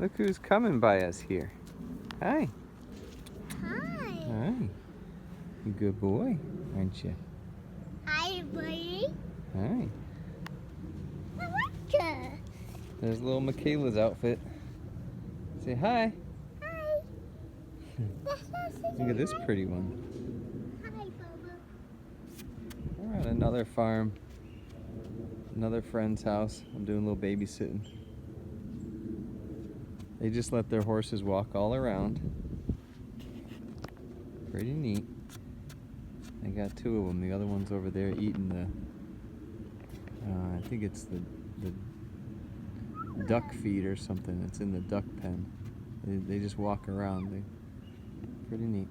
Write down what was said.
Look who's coming by us here. Hi. Hi. Hi. You good boy, aren't you? Hi, buddy. Hi. I like you. There's little Michaela's outfit. Say hi. Hi. Look at this pretty one. Hi, Bubba. We're at another farm. Another friend's house. I'm doing a little babysitting. They just let their horses walk all around. Pretty neat. I got two of them. The other one's over there eating the, I think it's the duck feed or something. It's in the duck pen. They just walk around. Pretty neat.